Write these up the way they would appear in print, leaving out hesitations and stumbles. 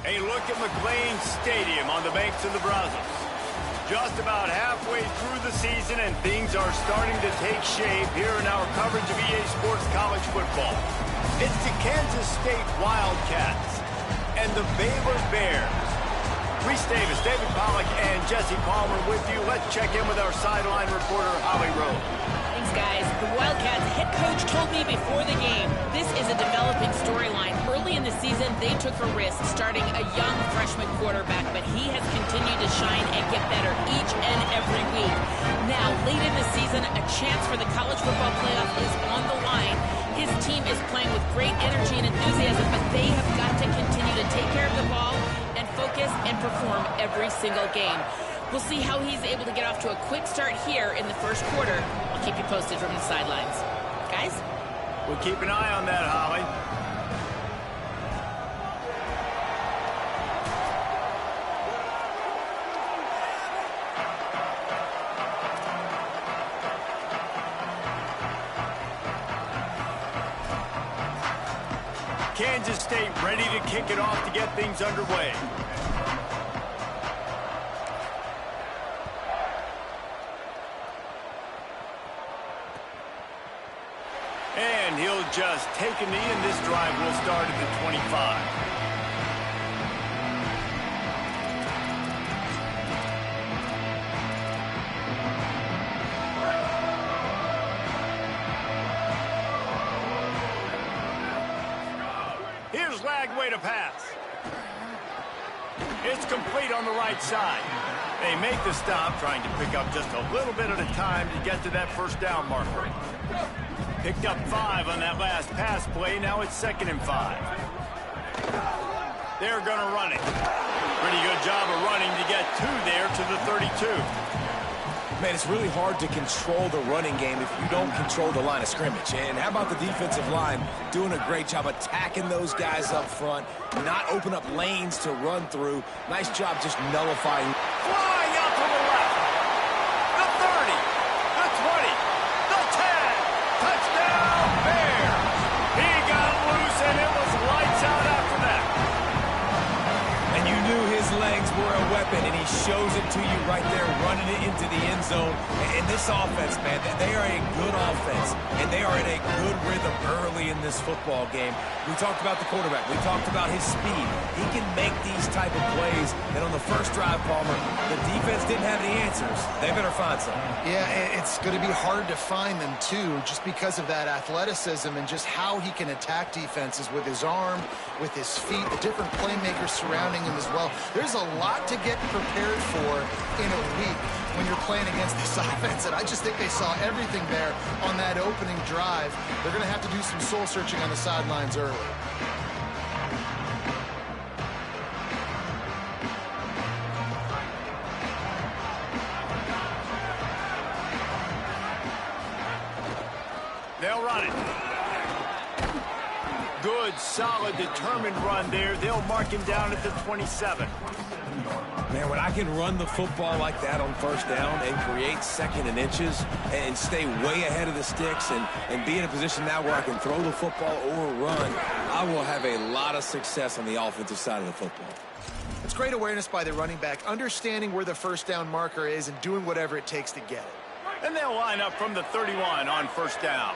A look at McLean Stadium on the banks of the Brazos. Just about halfway through the season, and things are starting to take shape here in our coverage of EA Sports College Football. It's the Kansas State Wildcats and the Baylor Bears. Reese Davis, David Pollack, and Jesse Palmer with you. Let's check in with our sideline reporter, Holly Rowe. Thanks, guys. The Wildcats head coach told me before the game, this is a developing storyline. Early in the season, they took a risk starting a young freshman quarterback, but he has continued to shine and get better each and every week. Now, late in the season, a chance for the college football playoff is on the line. His team is playing with great energy and enthusiasm, but they have got to continue to take care of the ball and focus and perform every single game. We'll see how he's able to get off to a quick start here in the first quarter. I'll keep you posted from the sidelines. Guys? We'll keep an eye on that, Holly. Kansas State ready to kick it off to get things underway. And he'll just take a knee, and this drive will start at the 25. Here's Lagway to pass. It's complete on the right side. They make the stop, trying to pick up just a little bit at a time to get to that first down marker. Picked up 5 on that last pass play. Now it's 2nd and 5. They're going to run it. Pretty good job of running to get 2 there to the 32. Man, it's really hard to control the running game if you don't control the line of scrimmage. And how about the defensive line doing a great job attacking those guys up front, not open up lanes to run through. Nice job just nullifying. Flying out to the left. The 30. The 20. The 10. Touchdown, Bears. He got loose, and it was lights out after that. And you knew his legs were a weapon, and he shows it to you right there, running it into the end zone. And this offense, man, they are a good offense, and they are in a good rhythm early in this football game. We talked about the quarterback. We talked about his speed. He can make these type of plays. And on the first drive, Palmer, the defense didn't have any answers. They better find some. Yeah, it's going to be hard to find them, too, just because of that athleticism and just how he can attack defenses with his arm, with his feet, the different playmakers surrounding him as well. There's a lot to get prepared for in a week when you're playing against this offense, and I just think they saw everything there on that opening drive. They're going to have to do some soul-searching on the sidelines early. They'll run it. Good, solid, determined run there. They'll mark him down at the 27. Man, when I can run the football like that on first down and create 2nd and inches and stay way ahead of the sticks and be in a position now where I can throw the football or run, I will have a lot of success on the offensive side of the football. It's great awareness by the running back, understanding where the first down marker is and doing whatever it takes to get it. And they'll line up from the 31 on first down.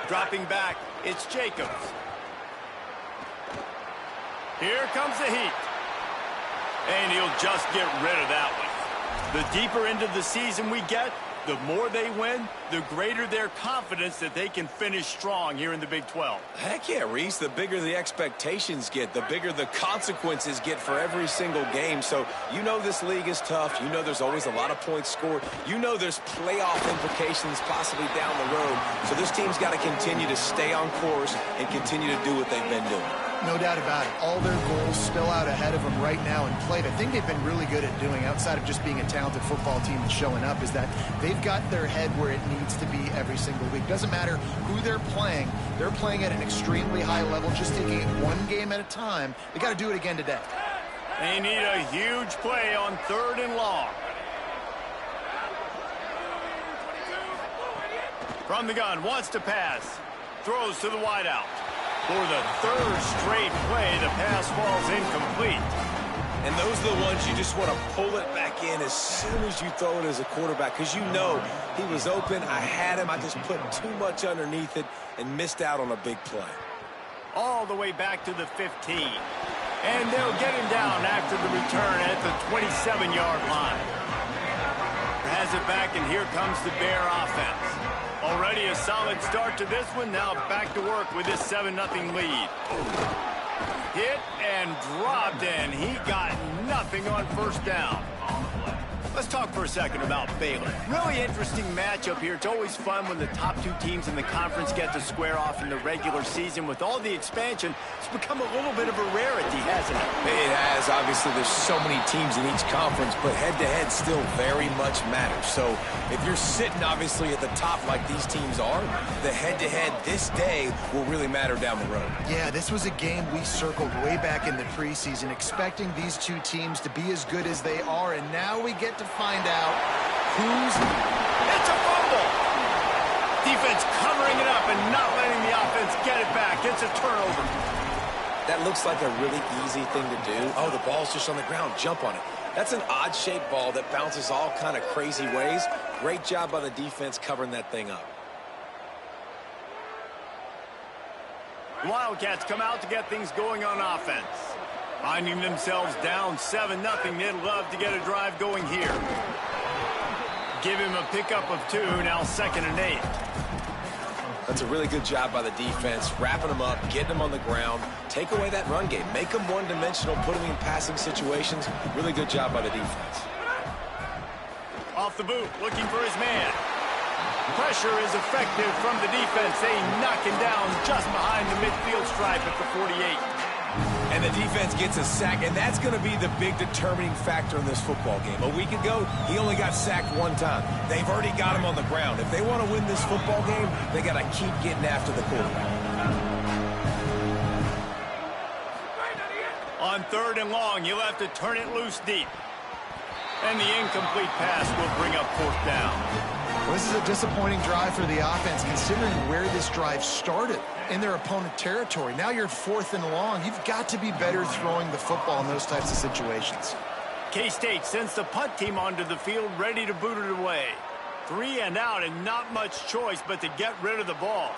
Dropping back, it's Jacobs. Here comes the heat. And he'll just get rid of that one. The deeper into the season we get, the more they win, the greater their confidence that they can finish strong here in the Big 12. Heck yeah, Reese. The bigger the expectations get, the bigger the consequences get for every single game. So you know this league is tough. You know there's always a lot of points scored. You know there's playoff implications possibly down the road. So this team's got to continue to stay on course and continue to do what they've been doing. No doubt about it. All their goals spill out ahead of them right now in play. The thing they've been really good at doing, outside of just being a talented football team and showing up, is that they've got their head where it needs to be every single week. Doesn't matter who they're playing at an extremely high level, just taking it one game at a time. They got to do it again today. They need a huge play on 3rd and long. From the gun, wants to pass. Throws to the wideout. For the third straight play, the pass falls incomplete. And those are the ones you just want to pull it back in as soon as you throw it as a quarterback, because you know he was open, I had him, I just put too much underneath it and missed out on a big play. All the way back to the 15. And they'll get him down after the return at the 27-yard line. Has it back, and here comes the Bear offense. Already a solid start to this one. Now back to work with this 7-0 lead. Hit and dropped, and he got nothing on first down. Let's talk for a second about Baylor. Really interesting matchup here. It's always fun when the top two teams in the conference get to square off in the regular season. With all the expansion, it's become a little bit of a rarity, hasn't it? It has. Obviously, there's so many teams in each conference, but head-to-head still very much matters. So if you're sitting, obviously, at the top like these teams are, the head-to-head this day will really matter down the road. Yeah, this was a game we circled way back in the preseason, expecting these two teams to be as good as they are, and now we get to find out who's... It's a fumble! Defense covering it up and not letting the offense get it back. It's a turnover. That looks like a really easy thing to do. Oh, the ball's just on the ground. Jump on it. That's an odd-shaped ball that bounces all kind of crazy ways. Great job by the defense covering that thing up. Wildcats come out to get things going on offense. Finding themselves down 7-0, they'd love to get a drive going here. Give him a pickup of 2, now 2nd and 8. That's a really good job by the defense, wrapping them up, getting them on the ground, take away that run game, make them one-dimensional, put them in passing situations. Really good job by the defense. Off the boot, looking for his man. Pressure is effective from the defense. They knock him down just behind the midfield stripe at the 48. And the defense gets a sack, and that's going to be the big determining factor in this football game. A week ago, he only got sacked 1 time. They've already got him on the ground. If they want to win this football game, they got to keep getting after the quarterback. On 3rd and long, you'll have to turn it loose deep. And the incomplete pass will bring up 4th down. Well, this is a disappointing drive for the offense, considering where this drive started in their opponent territory. Now you're at 4th and long. You've got to be better throwing the football in those types of situations. K-State sends the punt team onto the field, ready to boot it away. 3 and out, and not much choice but to get rid of the ball.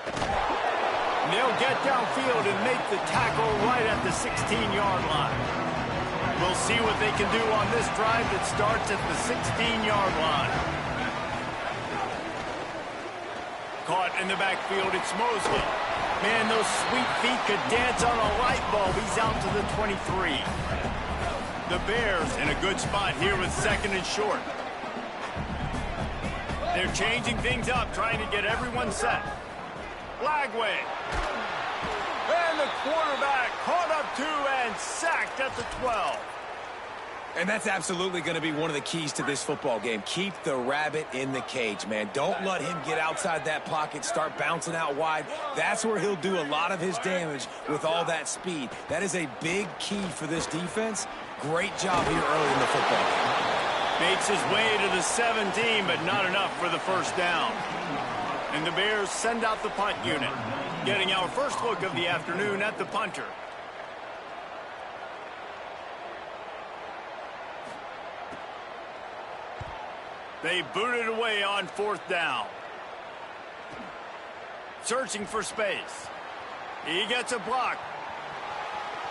And they'll get downfield and make the tackle right at the 16-yard line. We'll see what they can do on this drive that starts at the 16-yard line. Caught in the backfield, it's Mosley. Man, those sweet feet could dance on a light bulb. He's out to the 23. The Bears in a good spot here with 2nd and short. They're changing things up, trying to get everyone set. Flagway. And the quarterback caught up 2 and sacked at the 12. And that's absolutely going to be one of the keys to this football game. Keep the rabbit in the cage, man. Don't let him get outside that pocket, start bouncing out wide. That's where he'll do a lot of his damage with all that speed. That is a big key for this defense. Great job here early in the football game. Makes his way to the 17, but not enough for the 1st down. And the Bears send out the punt unit, getting our first look of the afternoon at the punter. They boot it away on 4th down. Searching for space. He gets a block.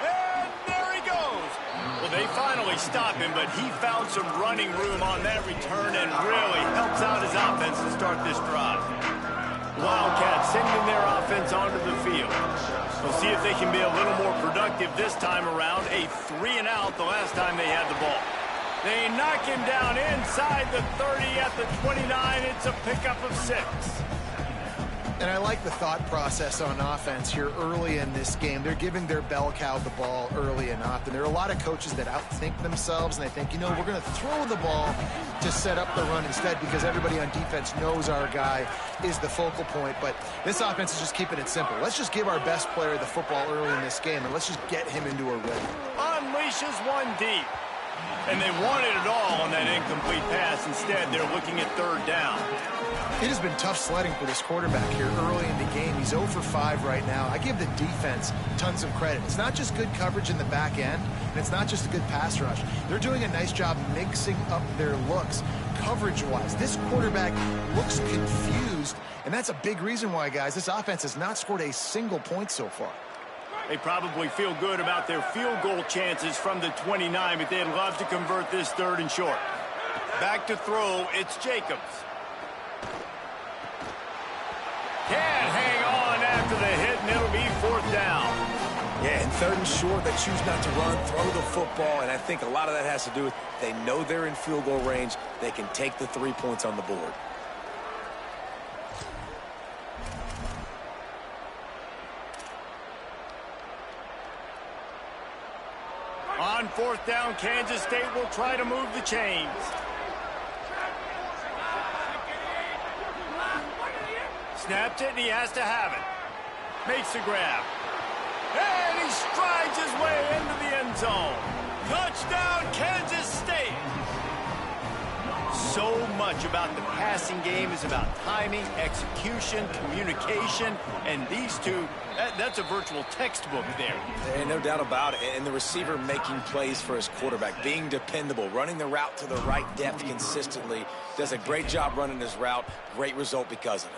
And there he goes. Well, they finally stop him, but he found some running room on that return and really helps out his offense to start this drive. Wildcats sending their offense onto the field. We'll see if they can be a little more productive this time around. A 3 and out the last time they had the ball. They knock him down inside the 30 at the 29. It's a pickup of 6. And I like the thought process on offense here early in this game. They're giving their bell cow the ball early and often. There are a lot of coaches that outthink themselves, and they think, you know, we're going to throw the ball to set up the run instead because everybody on defense knows our guy is the focal point. But this offense is just keeping it simple. Let's just give our best player the football early in this game, and let's just get him into a rhythm. Unleashes one deep. And they wanted it all on that incomplete pass. Instead, they're looking at third down. It has been tough sledding for this quarterback here early in the game. He's 0 for 5 right now. I give the defense tons of credit. It's not just good coverage in the back end, and it's not just a good pass rush. They're doing a nice job mixing up their looks coverage-wise. This quarterback looks confused, and that's a big reason why, guys, this offense has not scored a single point so far. They probably feel good about their field goal chances from the 29, but they'd love to convert this third and short. Back to throw, it's Jacobs. Can't hang on after the hit, and it'll be fourth down. Yeah, and third and short, they choose not to run, throw the football, and I think a lot of that has to do with they know they're in field goal range. They can take the 3 points on the board. On fourth down, Kansas State will try to move the chains. Snapped it, and he has to have it. Makes the grab. And he strides his way into the end zone. Touchdown, Kansas State. So much about the passing game is about timing, execution, communication, and these two, that's a virtual textbook there. And no doubt about it. And the receiver making plays for his quarterback, being dependable, running the route to the right depth consistently. Does a great job running his route. Great result because of it.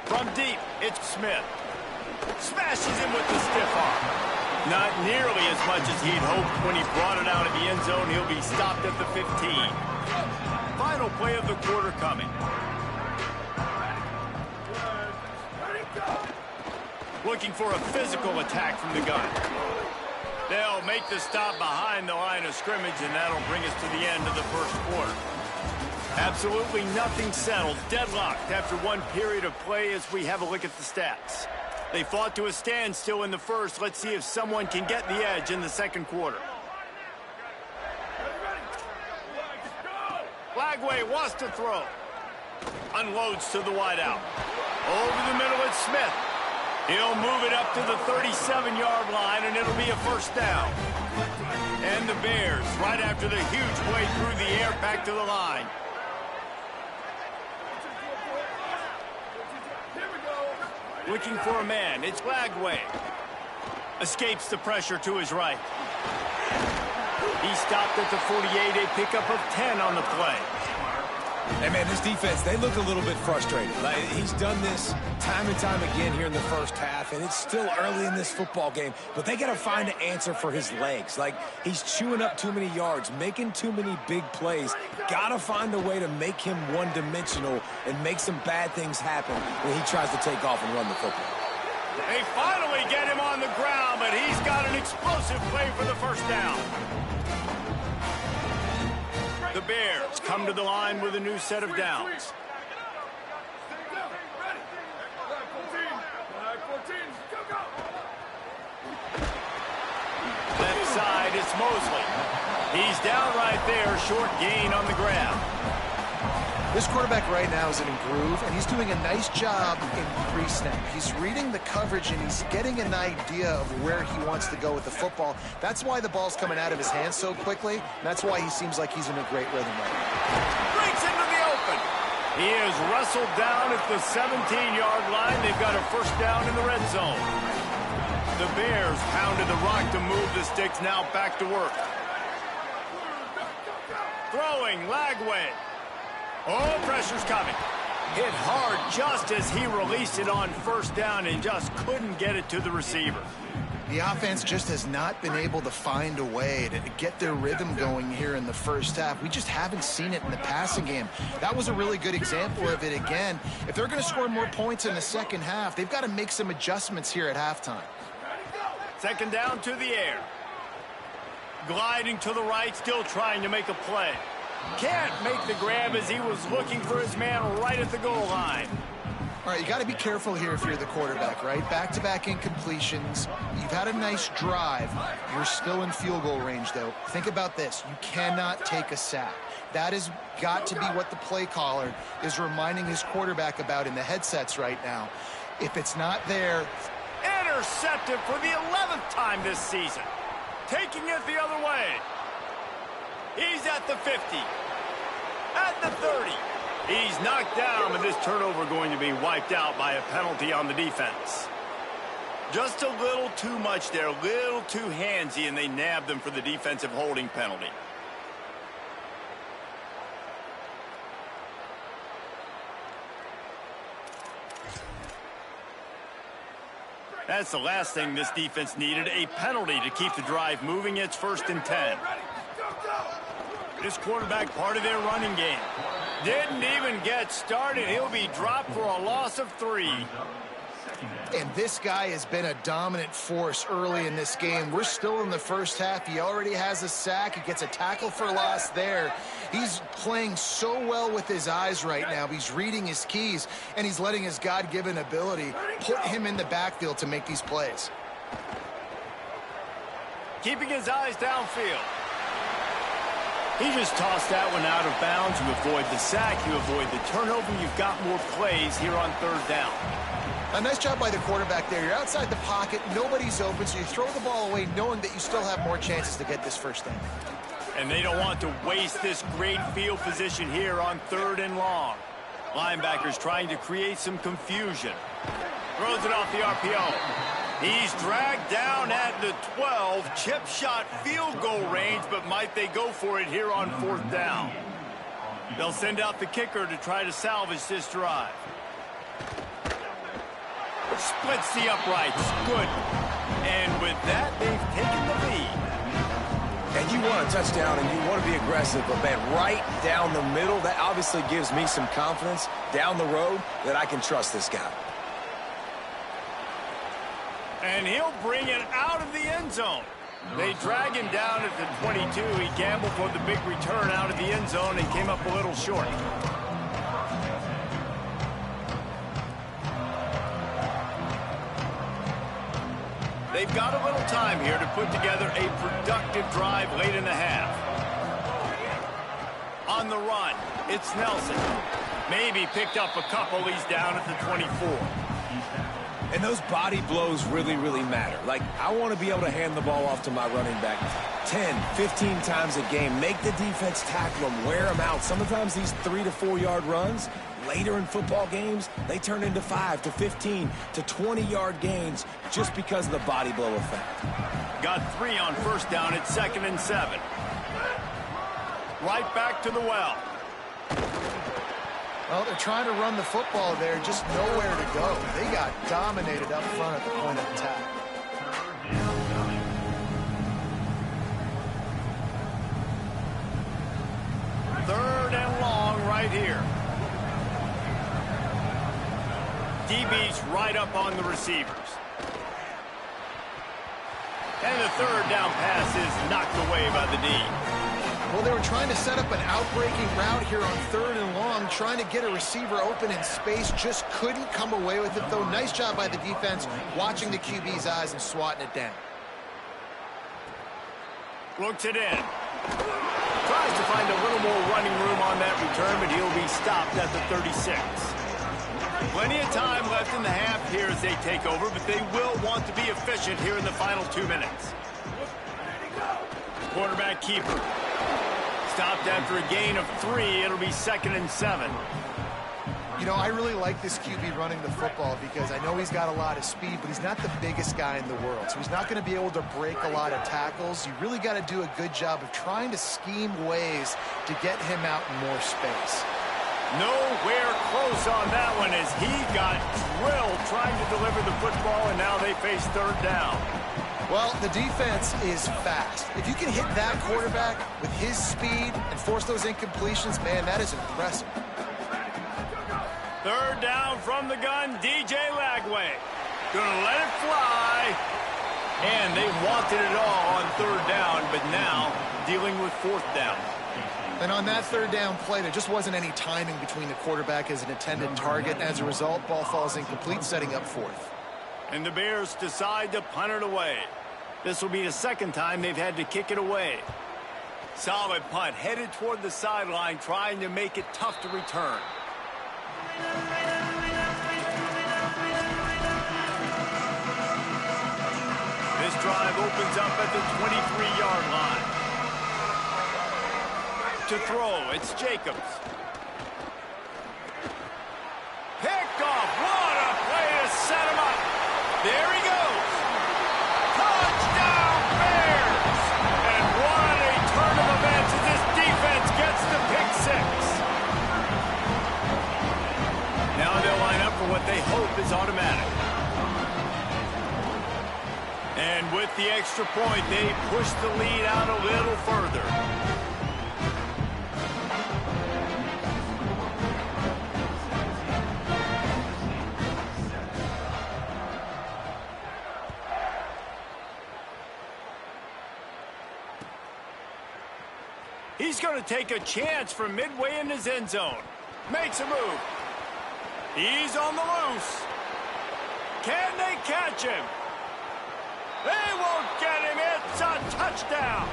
From deep, it's Smith. Smashes him with the stiff arm. Not nearly as much as he'd hoped when he brought it out of the end zone. He'll be stopped at the 15. Final play of the quarter coming. Looking for a physical attack from the gun. They'll make the stop behind the line of scrimmage, and that'll bring us to the end of the first quarter. Absolutely nothing settled, deadlocked after one period of play as we have a look at the stats. They fought to a standstill in the first. Let's see if someone can get the edge in the second quarter. Lagway wants to throw. Unloads to the wideout. Over the middle, it's Smith. He'll move it up to the 37-yard line, and it'll be a first down. And the Bears, right after the huge play through the air, back to the line. Looking for a man. It's Lagway. Escapes the pressure to his right. He stopped at the 48, a pickup of 10 on the play. Hey, man, this defense, they look a little bit frustrated. Like, he's done this time and time again here in the first half, and it's still early in this football game, but they got to find an answer for his legs. Like, he's chewing up too many yards, making too many big plays. Got to find a way to make him one-dimensional and make some bad things happen when he tries to take off and run the football. They finally get him on the ground, but he's got an explosive play for the first down. The Bears come to the line with a new set of downs. Left side, it's Mosley. He's down right there, short gain on the grab. This quarterback right now is in a groove, and he's doing a nice job in pre-snap. He's reading the coverage, and he's getting an idea of where he wants to go with the football. That's why the ball's coming out of his hands so quickly, and that's why he seems like he's in a great rhythm right now. Breaks into the open. He is wrestled down at the 17-yard line. They've got a first down in the red zone. The Bears pounded the rock to move the sticks, now back to work. Throwing, Lagway. Oh, pressure's coming. Hit hard just as he released it on first down and just couldn't get it to the receiver. The offense just has not been able to find a way to get their rhythm going here in the first half. We just haven't seen it in the passing game. That was a really good example of it again. If they're going to score more points in the second half, they've got to make some adjustments here at halftime. Second down to the air. Gliding to the right, still trying to make a play. Can't make the grab as he was looking for his man right at the goal line. All right, you got to be careful here if you're the quarterback, right? Back-to-back incompletions. You've had a nice drive. You're still in field goal range, though. Think about this. You cannot take a sack. That has got to be what the play caller is reminding his quarterback about in the headsets right now. If it's not there... Intercepted for the 11th time this season. Taking it the other way. He's at the 50. At the 30. He's knocked down, but this turnover going to be wiped out by a penalty on the defense. Just a little too much there, a little too handsy, and they nabbed them for the defensive holding penalty. That's the last thing this defense needed, a penalty to keep the drive moving. It's 1st and 10. This quarterback part of their running game. Didn't even get started. He'll be dropped for a loss of 3. And this guy has been a dominant force early in this game. We're still in the first half. He already has a sack. He gets a tackle for loss there. He's playing so well with his eyes right now. He's reading his keys, and he's letting his God-given ability put him in the backfield to make these plays. Keeping his eyes downfield. He just tossed that one out of bounds. You avoid the sack, you avoid the turnover. You've got more plays here on 3rd down. A nice job by the quarterback there. You're outside the pocket, nobody's open, so you throw the ball away knowing that you still have more chances to get this first down. And they don't want to waste this great field position here on 3rd and long. Linebackers trying to create some confusion. Throws it off the RPO. He's dragged down at the 12. Chip shot field goal range, but might they go for it here on 4th down? They'll send out the kicker to try to salvage this drive. Splits the uprights. Good. And with that, they've taken the lead. And you want a touchdown and you want to be aggressive, but, man, right down the middle, that obviously gives me some confidence down the road that I can trust this guy. And he'll bring it out of the end zone. They drag him down at the 22. He gambled for the big return out of the end zone and came up a little short. They've got a little time here to put together a productive drive late in the half. On the run, it's Nelson. Maybe picked up a couple. He's down at the 24. And those body blows really, really matter. Like, I want to be able to hand the ball off to my running back 10, 15 times a game. Make the defense tackle them, wear them out. Sometimes these 3 to 4 yard runs, later in football games, they turn into 5 to 15 to 20 yard gains just because of the body blow effect. Got 3 on 1st down at 2nd and 7. Right back to the well. Well, they're trying to run the football there, just nowhere to go. They got dominated up front at the point of attack. Third and long right here. DB's right up on the receivers. And the 3rd down pass is knocked away by the D. Well, they were trying to set up an outbreaking route here on 3rd and long, trying to get a receiver open in space, just couldn't come away with it, though. Nice job by the defense, watching the QB's eyes and swatting it down. Looks it in. Tries to find a little more running room on that return, but he'll be stopped at the 36. Plenty of time left in the half here as they take over, but they will want to be efficient here in the final 2 minutes. Quarterback keeper. Stopped after a gain of 3. It'll be 2nd and 7. You know, I really like this QB running the football because I know he's got a lot of speed, but he's not the biggest guy in the world. So he's not going to be able to break a lot of tackles. You really got to do a good job of trying to scheme ways to get him out in more space. Nowhere close on that one as he got drilled trying to deliver the football, and now they face 3rd down. Well, the defense is fast. If you can hit that quarterback with his speed and force those incompletions, man, that is impressive. 3rd down from the gun, DJ Lagway. Gonna let it fly. And they wanted it all on 3rd down, but now dealing with 4th down. And on that 3rd down play, there just wasn't any timing between the quarterback as an intended target. As a result, ball falls incomplete, setting up 4th. And the Bears decide to punt it away. This will be the 2nd time they've had to kick it away. Solid punt, headed toward the sideline, trying to make it tough to return. this drive opens up at the 23-yard line. To throw, it's Jacobs. Picked off. What a play to set him up. There he goes. Touchdown, Bears! And what a turn of events as this defense gets the pick six. Now they'll line up for what they hope is automatic. And with the extra point, they push the lead out a little further. He's going to take a chance from midway in his end zone. Makes a move. He's on the loose. Can they catch him? They won't get him. It's a touchdown.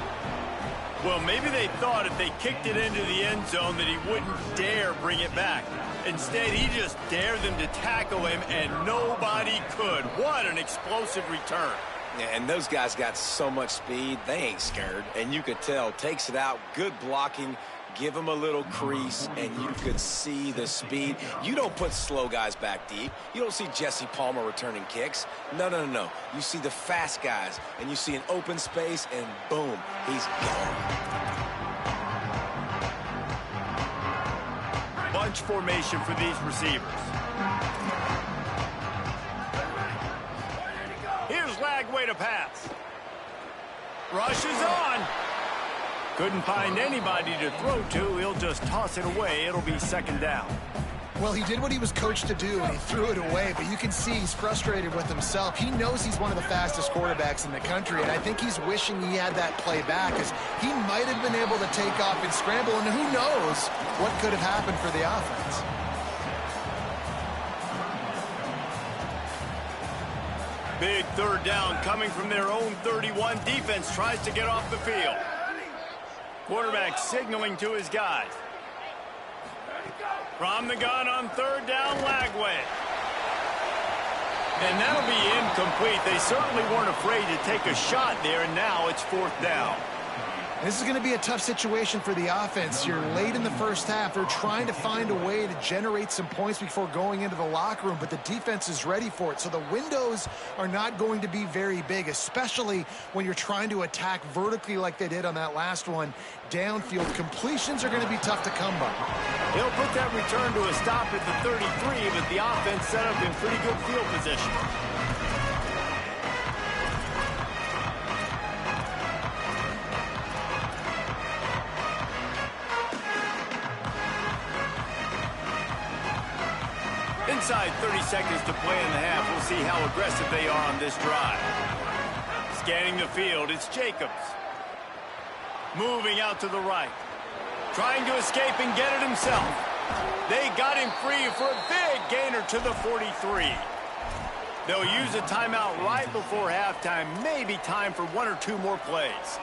Well, maybe they thought if they kicked it into the end zone that he wouldn't dare bring it back. Instead, he just dared them to tackle him, and nobody could. What an explosive return. Yeah, and those guys got so much speed, they ain't scared. And you could tell, takes it out, good blocking, give him a little crease, and you could see the speed. You don't put slow guys back deep. You don't see Jesse Palmer returning kicks. No, no, no, no. You see the fast guys, and you see an open space, and boom, he's gone. Bunch formation for these receivers. Here's Lagway to pass. Rush is on. Couldn't find anybody to throw to. He'll just toss it away. It'll be second down. Well, he did what he was coached to do, and he threw it away, but you can see he's frustrated with himself. He knows he's one of the fastest quarterbacks in the country, and I think he's wishing he had that play back, as he might have been able to take off and scramble, and who knows what could have happened for the offense. Big third down coming from their own 31. Defense tries to get off the field. Quarterback signaling to his guys. From the gun on third down, Lagway. And that'll be incomplete. They certainly weren't afraid to take a shot there, and now it's fourth down. This is going to be a tough situation for the offense. You're late in the first half. They're trying to find a way to generate some points before going into the locker room, but the defense is ready for it. So the windows are not going to be very big, especially when you're trying to attack vertically like they did on that last one. Downfield completions are going to be tough to come by. He'll put that return to a stop at the 33, but the offense set up in pretty good field position. Inside 30 seconds to play in the half. We'll see how aggressive they are on this drive. Scanning the field, it's Jacobs. Moving out to the right. Trying to escape and get it himself. They got him free for a big gainer to the 43. They'll use a timeout right before halftime. Maybe time for one or two more plays.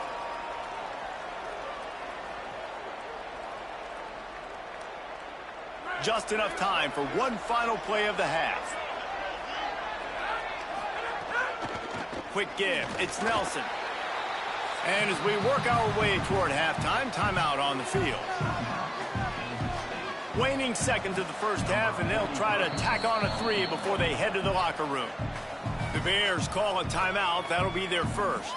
Just enough time for one final play of the half. Quick give. It's Nelson. And as we work our way toward halftime, timeout on the field. Waning seconds of the first half, and they'll try to tack on a three before they head to the locker room. The Bears call a timeout. That'll be their first.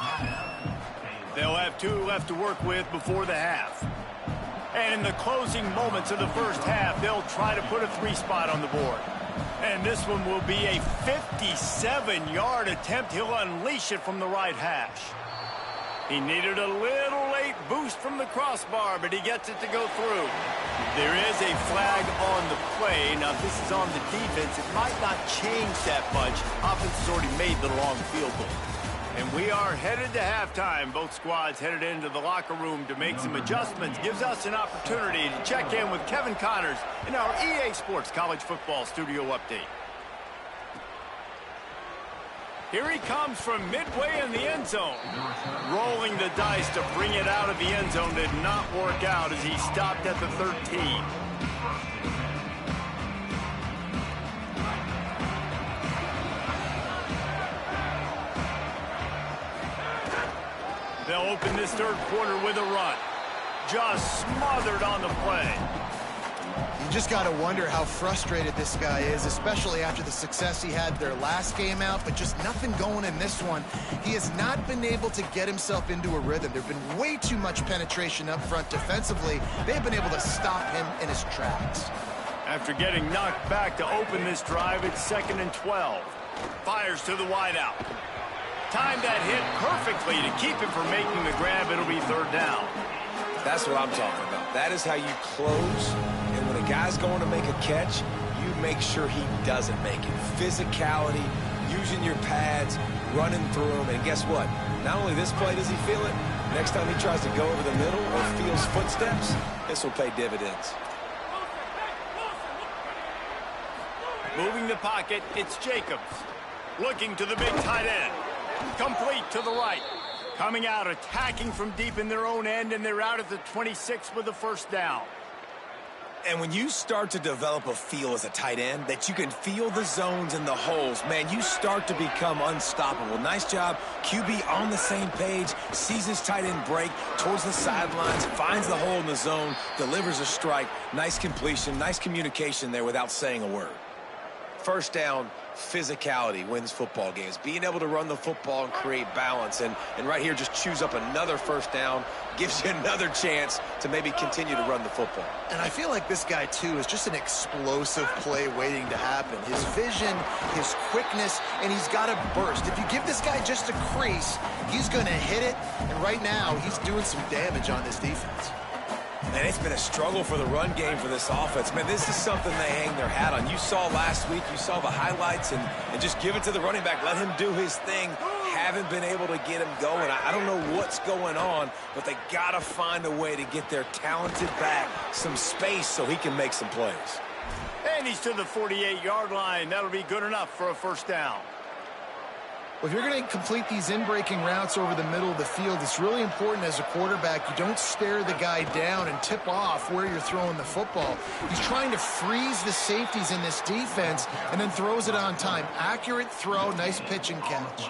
They'll have two left to work with before the half. And in the closing moments of the first half, they'll try to put a three spot on the board. And this one will be a 57-yard attempt. He'll unleash it from the right hash. He needed a little late boost from the crossbar, but he gets it to go through. There is a flag on the play. Now, if this is on the defense, it might not change that much. Offense has already made the long field goal. And we are headed to halftime. Both squads headed into the locker room to make some adjustments. Gives us an opportunity to check in with Kevin Connors in our EA Sports College Football Studio Update. Here he comes from midway in the end zone. Rolling the dice to bring it out of the end zone did not work out as he stopped at the 13. They'll open this third quarter with a run. Just smothered on the play. You just got to wonder how frustrated this guy is, especially after the success he had their last game out, but just nothing going in this one. He has not been able to get himself into a rhythm. There's been way too much penetration up front defensively. They've been able to stop him in his tracks. After getting knocked back to open this drive, it's 2nd and 12. Fires to the wideout. Timed that hit perfectly to keep him from making the grab. It'll be 3rd down. That's what I'm talking about. That is how you close. And when a guy's going to make a catch, you make sure he doesn't make it. Physicality, using your pads, running through them. And guess what? Not only this play does he feel it, next time he tries to go over the middle or feels footsteps, this will pay dividends. Moving the pocket, it's Jacobs. Looking to the big tight end. Complete to the right. Coming out, attacking from deep in their own end, and they're out at the 26 with the 1st down. And when you start to develop a feel as a tight end, that you can feel the zones and the holes, man, you start to become unstoppable. Nice job. QB on the same page, sees his tight end break towards the sidelines, finds the hole in the zone, delivers a strike. Nice completion, nice communication there without saying a word. 1st down, physicality wins football games. Being able to run the football and create balance. And right here, just choose up another 1st down, gives you another chance to maybe continue to run the football. And I feel like this guy, too, is just an explosive play waiting to happen. His vision, his quickness, and he's got a burst. If you give this guy just a crease, he's going to hit it. And right now, he's doing some damage on this defense. And it's been a struggle for the run game for this offense. Man, this is something they hang their hat on. You saw last week, you saw the highlights, and just give it to the running back. Let him do his thing. Haven't been able to get him going. I don't know what's going on, but they got to find a way to get their talented back some space so he can make some plays. And he's to the 48-yard line. That'll be good enough for a 1st down. Well, if you're going to complete these in-breaking routes over the middle of the field, it's really important as a quarterback you don't stare the guy down and tip off where you're throwing the football. He's trying to freeze the safeties in this defense and then throws it on time. Accurate throw, nice pitch and catch.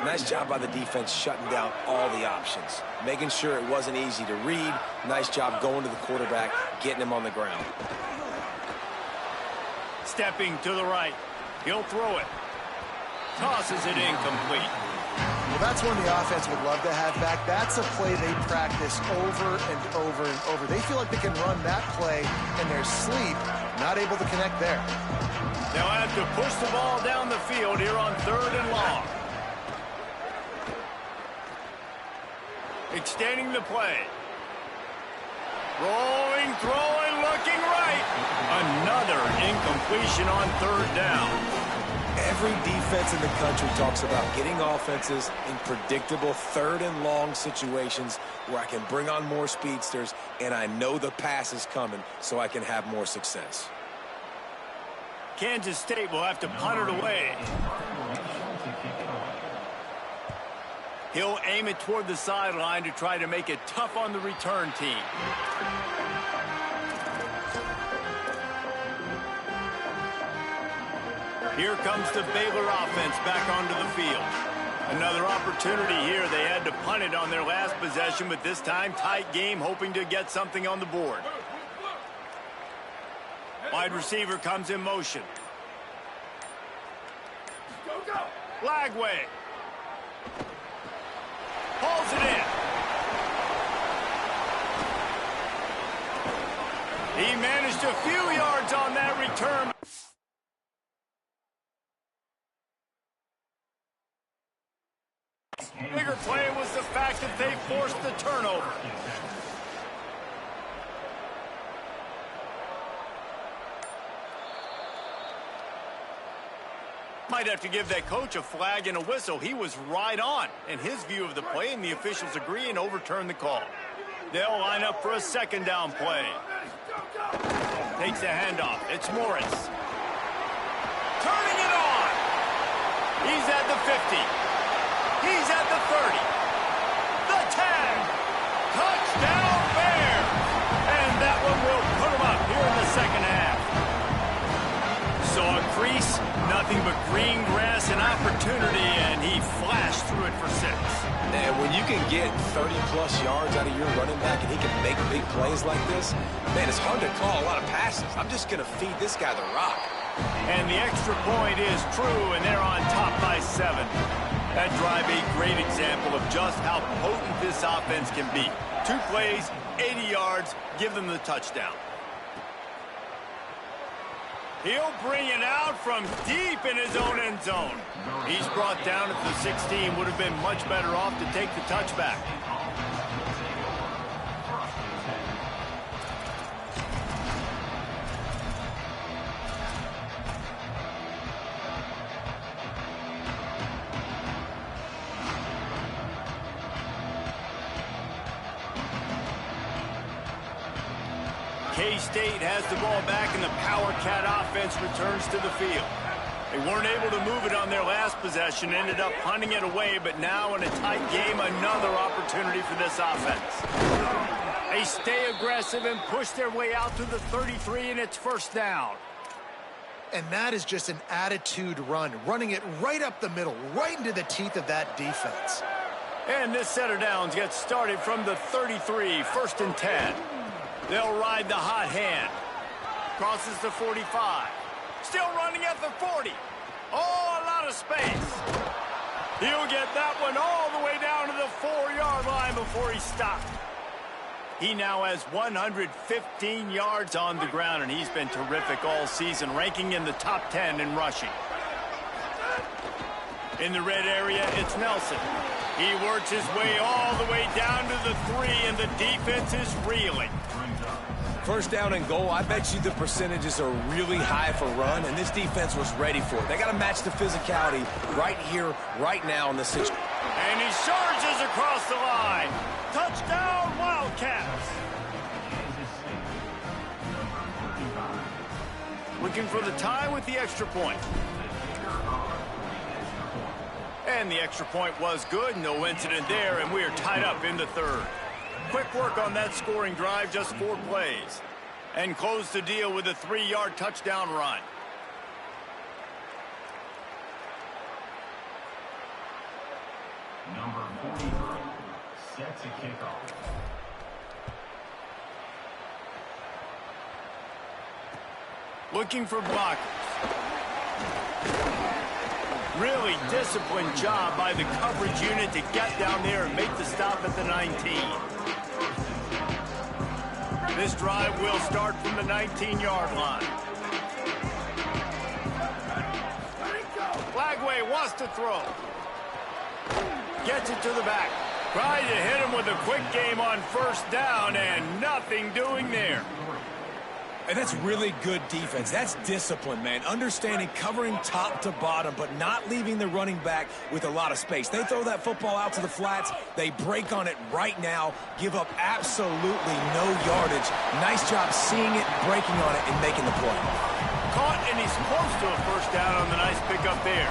Nice job by the defense shutting down all the options, making sure it wasn't easy to read. Nice job going to the quarterback, getting him on the ground. Stepping to the right. He'll throw it. Tosses it incomplete. Well, that's one the offense would love to have back. That's a play they practice over and over and over. They feel like they can run that play in their sleep, not able to connect there. They'll have to push the ball down the field here on 3rd and long. Extending the play. Rolling, throwing, looking right. Another incompletion on 3rd down. Every defense in the country talks about getting offenses in predictable 3rd and long situations where I can bring on more speedsters and I know the pass is coming so I can have more success. Kansas State will have to punt it away. He'll aim it toward the sideline to try to make it tough on the return team. Here comes the Baylor offense back onto the field. Another opportunity here. They had to punt it on their last possession, but this time tight game, hoping to get something on the board. Wide receiver comes in motion. Lagway. Pulls it in. He managed a few yards on that return. Bigger play was the fact that they forced the turnover. Might have to give that coach a flag and a whistle. He was right on in his view of the play, and the officials agree and overturn the call. They'll line up for a 2nd down play. Takes a handoff. It's Morris. Turning it on. He's at the 50. He's at the 30. The 10. Touchdown Bears. And that one will put him up here in the 2nd half. Saw a crease, nothing but green grass and opportunity, and he flashed through it for 6. And when you can get 30-plus yards out of your running back and he can make big plays like this, man, it's hard to call a lot of passes. I'm just going to feed this guy the rock. And the extra point is true, and they're on top by 7. That drive a great example of just how potent this offense can be. 2 plays, 80 yards, give them the touchdown. He'll bring it out from deep in his own end zone. He's brought down at the 16. Would have been much better off to take the touchback. K-State has the ball back, and the Power Cat offense returns to the field. They weren't able to move it on their last possession, ended up punting it away, but now in a tight game, another opportunity for this offense. They stay aggressive and push their way out to the 33, and it's first down. And that is just an attitude run, running it right up the middle, right into the teeth of that defense. And this set of downs gets started from the 33, first and 10. They'll ride the hot hand. Crosses the 45. Still running at the 40. Oh, a lot of space. He'll get that one all the way down to the 4-yard line before he stopped. He now has 115 yards on the ground, and he's been terrific all season, ranking in the top 10 in rushing. In the red area, it's Nelson. He works his way all the way down to the 3, and the defense is reeling. First down and goal, I bet you the percentages are really high for run, and this defense was ready for it. They got to match the physicality right here, right now in this situation. And he charges across the line. Touchdown, Wildcats. Looking for the tie with the extra point. And the extra point was good. No incident there, and we are tied up in the 3rd. Quick work on that scoring drive, just 4 plays. And close the deal with a 3-yard touchdown run. Number 43 set to kick off. Looking for blockers. Really disciplined job by the coverage unit to get down there and make the stop at the 19. This drive will start from the 19-yard line. Flagway wants to throw. Gets it to the back. Tried to hit him with a quick game on first down, and nothing doing there. And that's really good defense. That's discipline, man. Understanding, covering top to bottom, but not leaving the running back with a lot of space. They throw that football out to the flats. They break on it right now, give up absolutely no yardage. Nice job seeing it, breaking on it, and making the play. Caught, and he's close to a first down on the nice pickup there.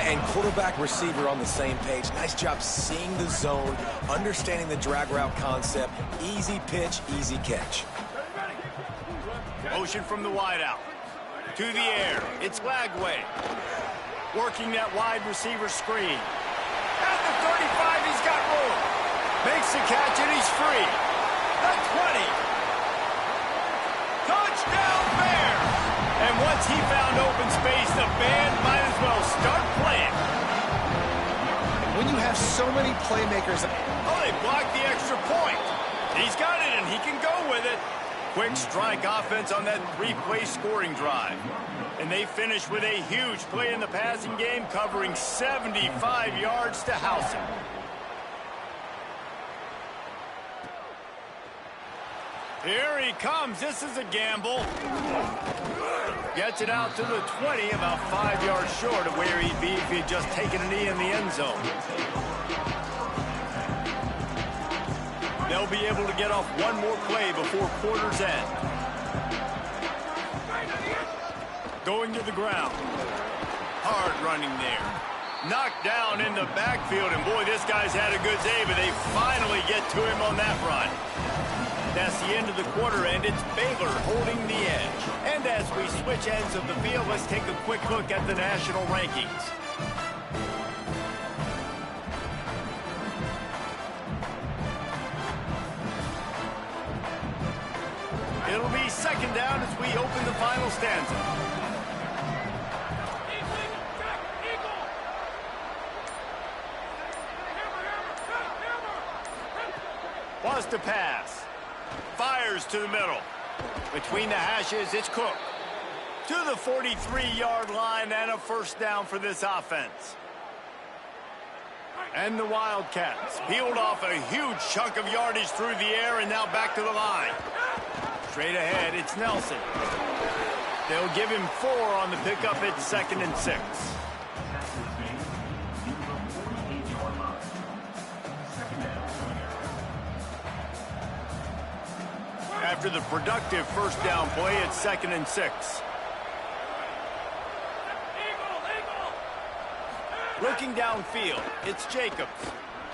And quarterback receiver on the same page. Nice job seeing the zone, understanding the drag route concept. Easy pitch, easy catch. Motion from the wideout. To the air. It's Flagway. Working that wide receiver screen. At the 35, he's got room. Makes the catch, and he's free. The 20. Touchdown Bears! And once he found open space, the band might as well start playing. When you have so many playmakers... Oh, they blocked the extra point. He's got it, and he can go with it. Quick strike offense on that 3-play scoring drive. And they finish with a huge play in the passing game, covering 75 yards to house him. Here he comes. This is a gamble. Gets it out to the 20, about 5 yards short of where he'd be if he'd just taken a knee in the end zone. They'll be able to get off one more play before quarter's end. Going to the ground. Hard running there. Knocked down in the backfield, and boy, this guy's had a good day, but they finally get to him on that run. That's the end of the quarter, and it's Baylor holding the edge. And as we switch ends of the field, let's take a quick look at the national rankings. It'll be second down as we open the final stanza. Wants to pass. Fires to the middle. Between the hashes, it's Cook. To the 43-yard line and a first down for this offense. And the Wildcats peeled off a huge chunk of yardage through the air and now back to the line. Straight ahead, it's Nelson. They'll give him 4 on the pickup at 2nd and 6. After the productive first down play, it's 2nd and 6. Looking downfield, it's Jacobs.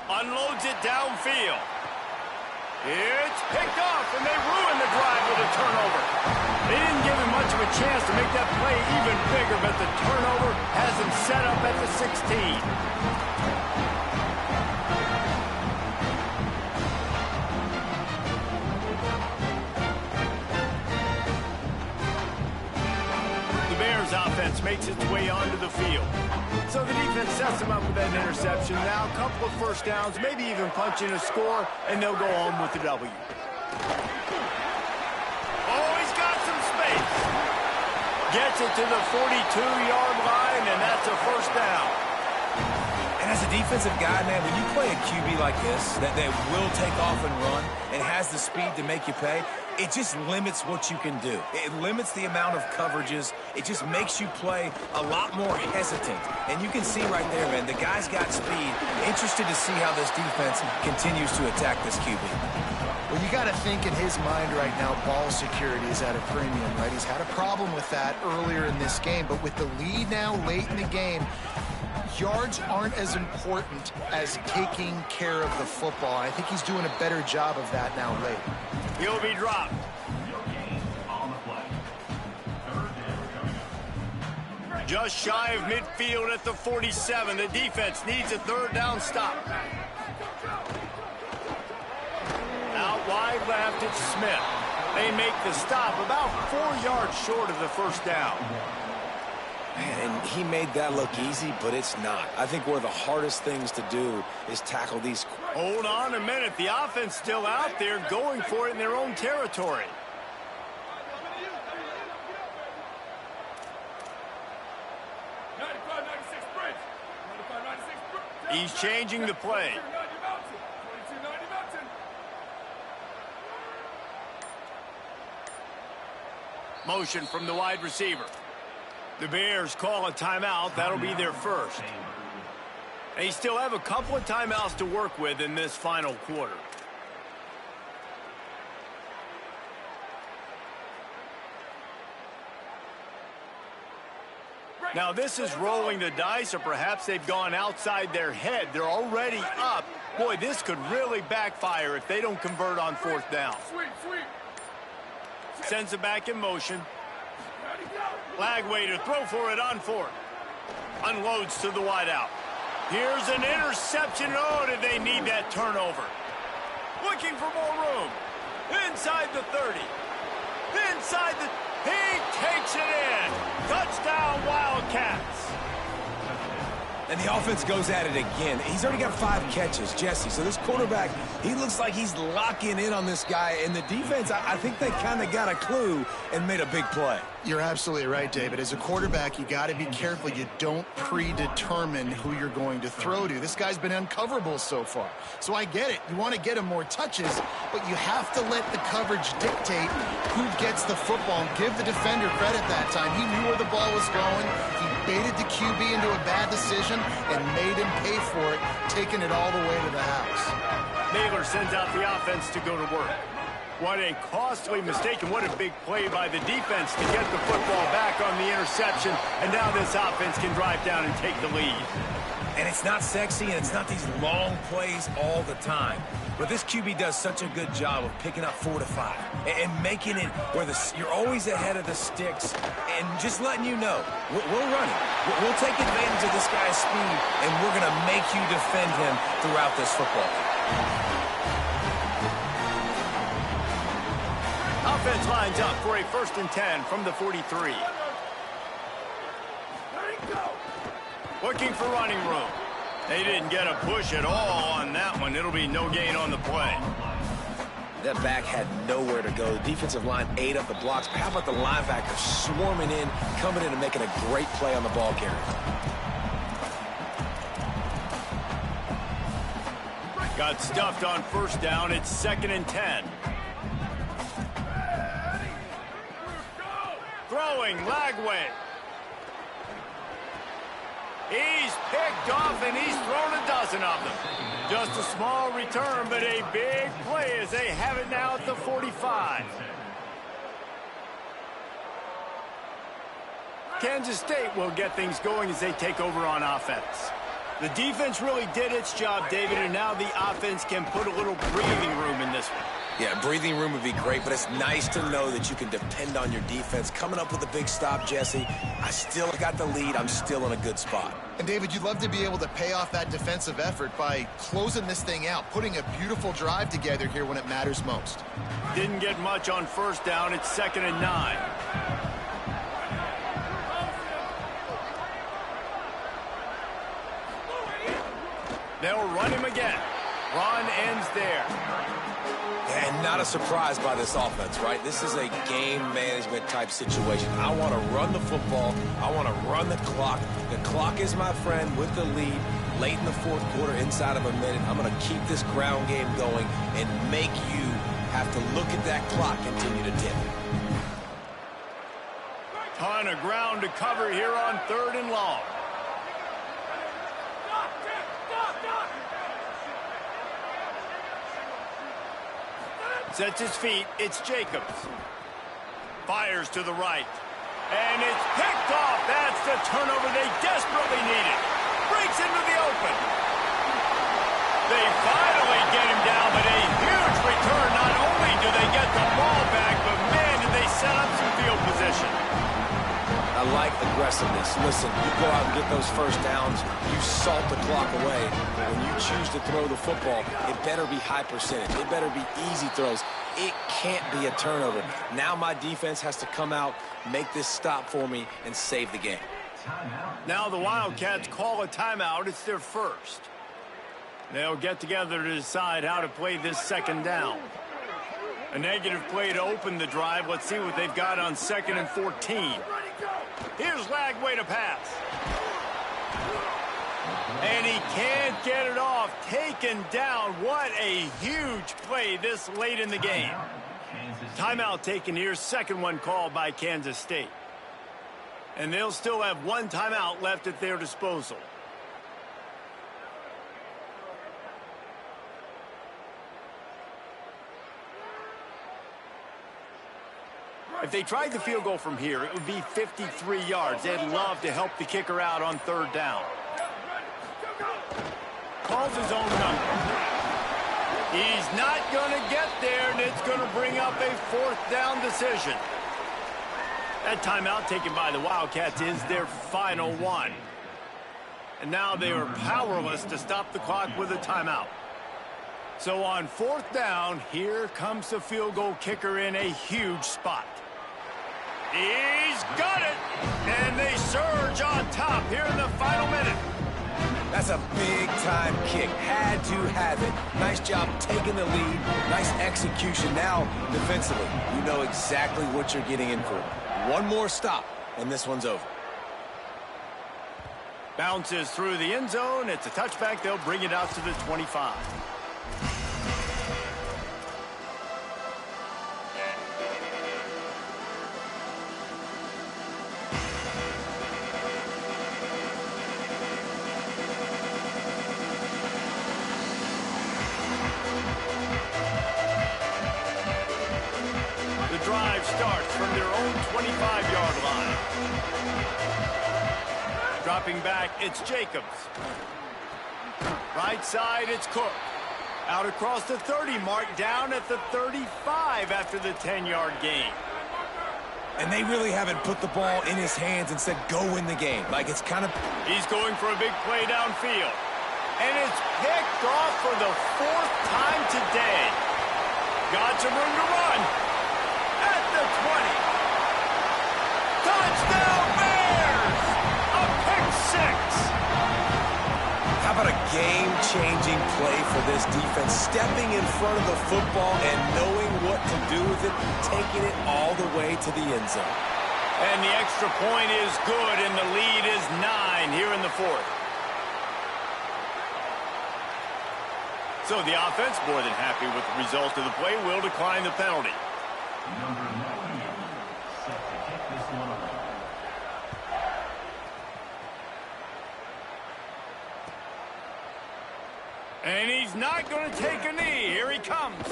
Unloads it downfield. It's picked off, and they ruin the drive with a turnover. They didn't give him much of a chance to make that play even bigger, but the turnover has him set up at the 16. Offense makes its way onto the field. So the defense sets them up with that interception. Now a couple of first downs, maybe even punching a score, and they'll go home with the W. Oh, he's got some space. Gets it to the 42-yard line, and that's a first down. And as a defensive guy, man, when you play a QB like this, that will take off and run and has the speed to make you pay, it just limits what you can do. It limits the amount of coverages. It just makes you play a lot more hesitant. And you can see right there, man, the guy's got speed. Interested to see how this defense continues to attack this QB. Well, you got to think in his mind right now, ball security is at a premium, right? He's had a problem with that earlier in this game, but with the lead now late in the game, yards aren't as important as taking care of the football. I think he's doing a better job of that now late. He'll be dropped. Just shy of midfield at the 47. The defense needs a third down stop. Out wide left, it's Smith. They make the stop about 4 yards short of the first down. Man, and he made that look easy, but it's not. I think one of the hardest things to do is tackle these. Hold on a minute. The offense still out there going for it in their own territory. He's changing the play. Motion from the wide receiver. The Bears call a timeout. That'll be their first. They still have a couple of timeouts to work with in this final quarter. Now this is rolling the dice, or perhaps they've gone outside their head. They're already up. Boy, this could really backfire if they don't convert on fourth down. Sends it back in motion. Lagway to throw for it on fourth. Unloads to the wideout. Here's an interception. Oh, did they need that turnover? Looking for more room. Inside the 30. Inside the... He takes it in. Touchdown, Wildcats. And the offense goes at it again. He's already got 5 catches, Jesse. So this quarterback, he looks like he's locking in on this guy. And the defense, I think they kind of got a clue and made a big play. You're absolutely right, David. As a quarterback, you got to be careful. You don't predetermine who you're going to throw to. This guy's been uncoverable so far. So I get it. You want to get him more touches, but you have to let the coverage dictate who gets the football. And give the defender credit that time. He knew where the ball was going. He baited the QB into a bad decision and made him pay for it, taking it all the way to the house. Naylor sends out the offense to go to work. What a costly mistake, and what a big play by the defense to get the football back on the interception, and now this offense can drive down and take the lead. And it's not sexy, and it's not these long plays all the time. But this QB does such a good job of picking up 4 to 5 and making it where you're always ahead of the sticks and just letting you know, we're running. We'll take advantage of this guy's speed, and we're going to make you defend him throughout this football game. defense lines up for a 1st and 10 from the 43. Looking for running room. They didn't get a push at all on that one. It'll be no gain on the play. That back had nowhere to go. The defensive line ate up the blocks. But how about the linebacker swarming in, coming in and making a great play on the ball carrier? Got stuffed on 1st down. It's 2nd and 10. Throwing Lagway. He's picked off, and he's thrown a dozen of them. Just a small return, but a big play as they have it now at the 45. Kansas State will get things going as they take over on offense. The defense really did its job, David, and now the offense can put a little breathing room in this one. Yeah, breathing room would be great, but it's nice to know that you can depend on your defense. Coming up with a big stop, Jesse. I still got the lead. I'm still in a good spot. And, David, you'd love to be able to pay off that defensive effort by closing this thing out, putting a beautiful drive together here when it matters most. Didn't get much on 1st down. It's 2nd and 9. They'll run him again. Run ends there. And not a surprise by this offense, right? This is a game management type situation. I want to run the football. I want to run the clock. The clock is my friend with the lead. Late in the 4th quarter, inside of a minute, I'm going to keep this ground game going and make you have to look at that clock continue to tick. Ton of ground to cover here on 3rd and long. Sets his feet. It's Jacobs. Fires to the right. And it's picked off. That's the turnover they desperately needed. Breaks into the open. They finally get him down, but a huge return. Not only do they get the ball back, but man, did they set up some field position. I like aggressiveness. Listen, you go out and get those 1st downs, you salt the clock away. When you choose to throw the football, it better be high percentage. It better be easy throws. It can't be a turnover. Now my defense has to come out, make this stop for me, and save the game. Now the Wildcats call a timeout. It's their 1st. They'll get together to decide how to play this 2nd down. A negative play to open the drive. Let's see what they've got on 2nd and 14. Here's Lagway to pass. And he can't get it off. Taken down. What a huge play this late in the game. Timeout taken here. 2nd one called by Kansas State. And they'll still have 1 timeout left at their disposal. If they tried the field goal from here, it would be 53 yards. They'd love to help the kicker out on 3rd down. Calls his own number. He's not going to get there, and it's going to bring up a 4th down decision. That timeout taken by the Wildcats is their final one. And now they are powerless to stop the clock with a timeout. So on 4th down, here comes the field goal kicker in a huge spot. He's got it, and they surge on top here in the final minute. That's a big-time kick. Had to have it. Nice job taking the lead. Nice execution. Now, defensively, you know exactly what you're getting in for. One more stop, and this one's over. Bounces through the end zone. It's a touchback. They'll bring it out to the 25. Drive starts from their own 25-yard line. Dropping back, it's Jacobs. Right side, it's Cook. Out across the 30 mark, down at the 35 after the 10-yard gain. And they really haven't put the ball in his hands and said, go win the game. Like, it's kind of... He's going for a big play downfield. And it's picked off for the 4th time today. Got some room to run. At the 20. Touchdown Bears! A pick six. How about a game-changing play for this defense? Stepping in front of the football and knowing what to do with it, taking it all the way to the end zone. And the extra point is good, and the lead is 9 here in the fourth. So the offense, more than happy with the result of the play, will decline the penalty. Number 98, set to kick this one off. And he's not going to take a knee. Here he comes.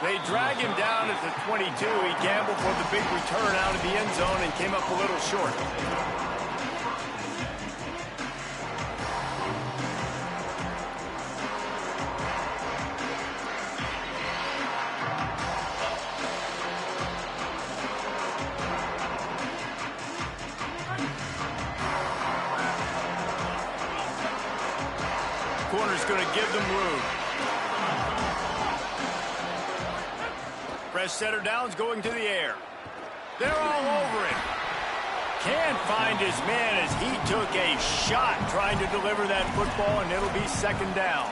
They drag him down at the 22. He gambled for the big return out of the end zone and came up a little short. Corner's going to give them room. Fresh setter downs going to the air. They're all over him. Can't find his man as he took a shot trying to deliver that football, and it'll be second down.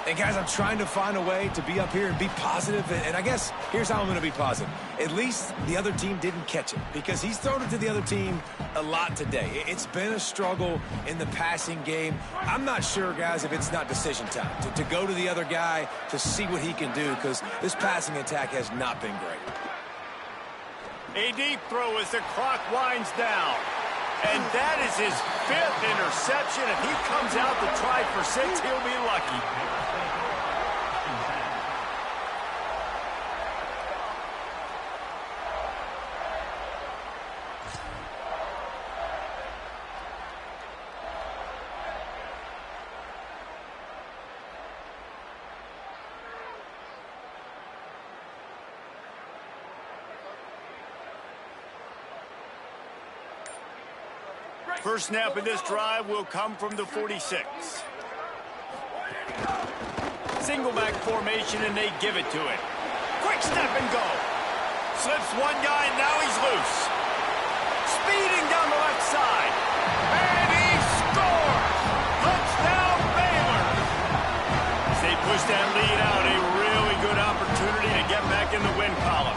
And guys, I'm trying to find a way to be up here and be positive, and I guess here's how I'm going to be positive. At least the other team didn't catch him, because he's thrown it to the other team a lot today. It's been a struggle in the passing game. I'm not sure, guys, if it's not decision time to go to the other guy to see what he can do, because this passing attack has not been great. A deep throw as the clock winds down. And that is his 5th interception. If he comes out to try for 6, he'll be lucky. First snap of this drive will come from the 46. Single back formation, and they give it to it. Quick step and go. Slips one guy, now he's loose. Speeding down the left side. And he scores! Touchdown, Baylor! As they push that lead out, a really good opportunity to get back in the win column.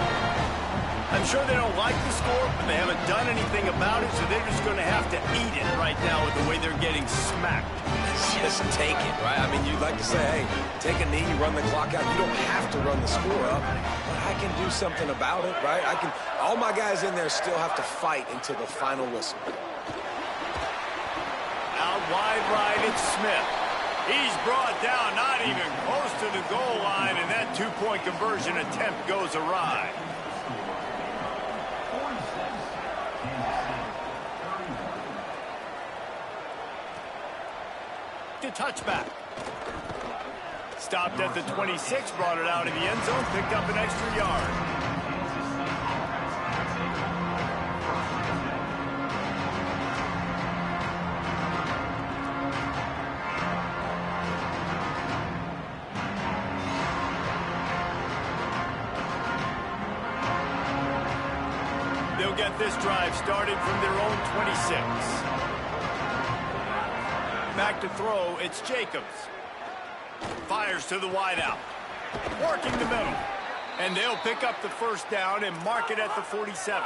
I'm sure they don't like the score, but they haven't done anything about it, so they're just going to have to eat it right now with the way they're getting smacked. Just take it, right? I mean, you'd like to say, hey, take a knee, run the clock out. You don't have to run the score up, but I can do something about it, right? All my guys in there still have to fight until the final whistle. Out wide right, it's Smith. He's brought down, not even close to the goal line, and that two-point conversion attempt goes awry. To touchback. Stopped at the 26, brought it out of the end zone, picked up an extra yard. They'll get this drive started from their own 26. Back to throw, it's Jacobs. Fires to the wideout. Working the middle. And they'll pick up the first down and mark it at the 47.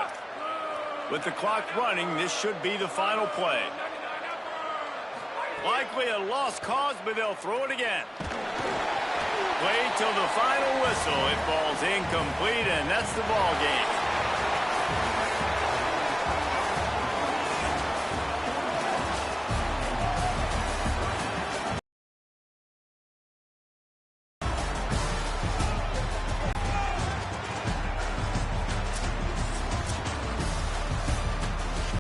With the clock running, this should be the final play. Likely a lost cause, but they'll throw it again. Wait till the final whistle. It falls incomplete, and that's the ball game.